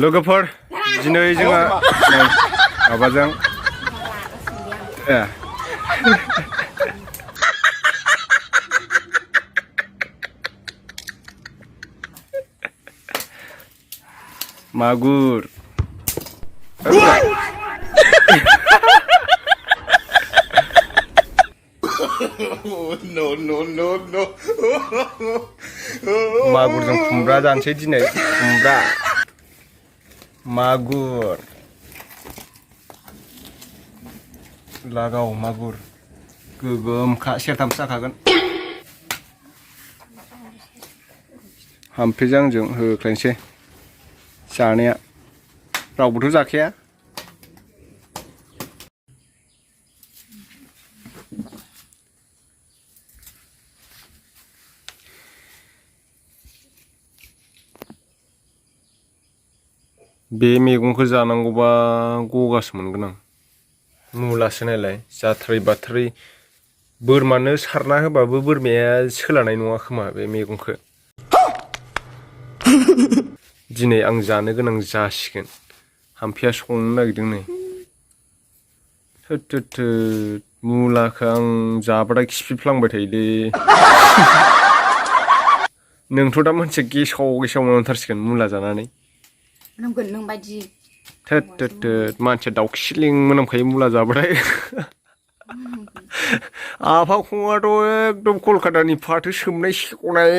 लोगोफोर दिनै जोंहा माबाजों मागुर मागुरजों खुमब्रा जानोसै दिनै खुमब्रा मागुर लागाव मागुर गोगोमखा सेरथामसो जाखागोन हामफेजों आंजों होख्लायनोसै जानाया रावबोथ' जाखाया बे मैगंखौ जानांगौबा गगासो मोनगोन आं मुलासो नायलाय जाथारै बाथारै बोरमानो सारना होबाबो बोरमाया सोलानाय नङा खोमा बे मैगंखौ दिनै आं जानो गोनां जासिगोन हामफेया संनो नागिरदों नै थोद मुलाखौ आं जाबाथाय खिफिफ्लांबाय थायोलै नोंथ' दा मोनसे गेसाव मोनथारसिगोन मुला जानानै मोनामगोन नों बायदि थोद मानसिया दाउखिलिं मोनामखायो मुला जाबाथाय आफाखौथ' एकदम कलकातानि फाथो सोमनाय सेकनाय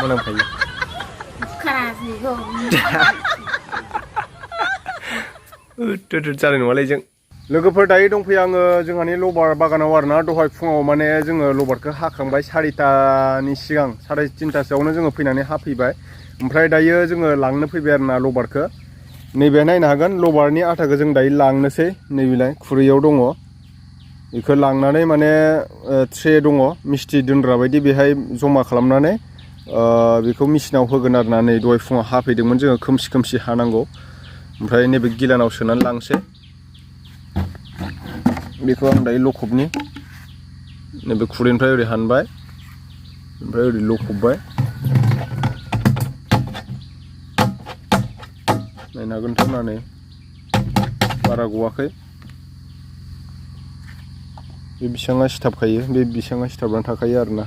मोनामखायो जानाय नङालै जों लोगोफोर दायो दंफैयो आङो जोंहानि लबार बागानाव आरोना दहाय फुङाव माने जोङो लबारखौ हाखांबाय 4टानि सिगां 3:30सोआवनो जोङो फैनानै हाफैबाय ओमफ्राय दायो जोङो लांनो फैबाय आरोना लबारखौ नैबे नायनो हागोन लबारनि आटाखौ जों दायो लांनोसै नैबेलाय खुरैयाव दङ बेखौ लांनानै माने ट्रे दङ मिस्थि दोनग्रा बायदि बेहाय जमा खालामनानै बेखौ मेसिनाव होगोन आरोना नै दहाय फुङाव हाफैदोंमोन जोङो खोमसि हानांगौ ओमफ्राय नैबे गिलानाव सोनानै लांसै बेखौ आं दायो लखबनि नैबे खुरैनिफ्राय ओरै हानबाय ओमफ्राय ओरै लखबबाय नायनो हागोनथ' होननानै बारा गवाखै बे बिसाङा सिथाबखायो बे बिसाङा सिथाबनानै थाखायो आरोना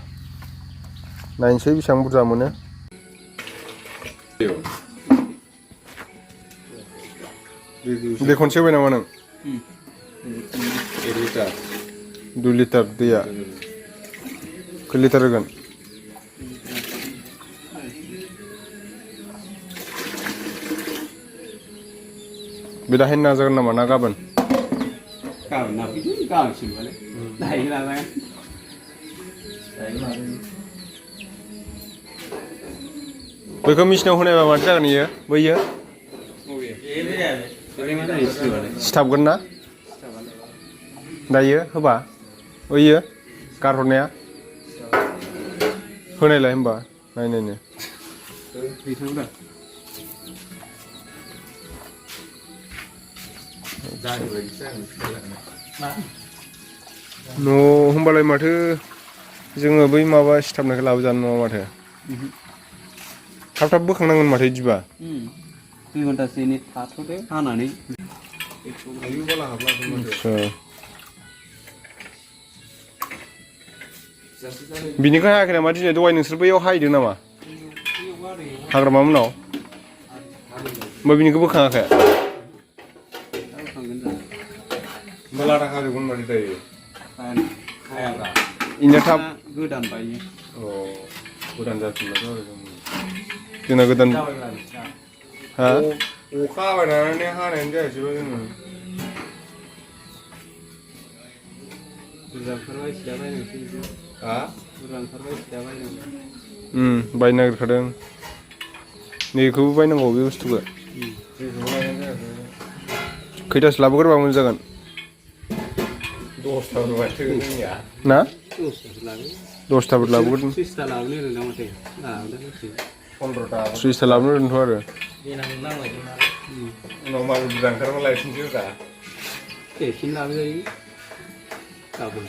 नायनोसै बेसेबां बुरजा मोनो दै खनसे होबाय नामा नों 2 लिटार दैया खै लिटार होगोन बे दाहायनो नाजागोन नामा ना गाबोन बैखौ मेसिनाव होनायबा माथो जागोन इयो बैयो सिथाबगोन ना दायो होबा बैयो गारहरनाया होनायलाय होमबा नायनायनो होमबालाय माथो जोङो बै माबा सिथाबनायखौ लाबोजानो नङा माथो थाब बोखांनांगोन माथो इदिबा 2 घन्टासोनि थाथ'दो हानानै बिनिखाय हायाखै नामा दिनै दहाय नोंसोर बैयाव हायदों नामा हाग्रामा मोननाव ओमफ्राय बिनिखौ बोखाङाखै लाथा खाजोबगोन माथो दायो इनिया थाब गोदान बायो गोदान जाफिनबाथ' आरो जोंना गोदान हा अखा हाबाय थानानै हानायानो जायासैबा जोङो बुरजा ओंखारबाय सिदा बायनोसै हा बुरजा ओंखारबाय सिदा बायनोसै बायनो नागिरखादों नैखौबो बायनांगौ बे बुस्थुखौ खैथासो लाबोग्रोबा मोजां जागोन 10थाफोर माथो जोंनिया ना 10थाफोर लाबोगोन 30ता लाबोनो रोंदों माथो 15ता 30ता लाबोनो रोंदोंथ' आरो उनाव माल बुरजा ओंखारबा लायफिनसै ब्रा खेबसेनो लाबोजायो गाबोन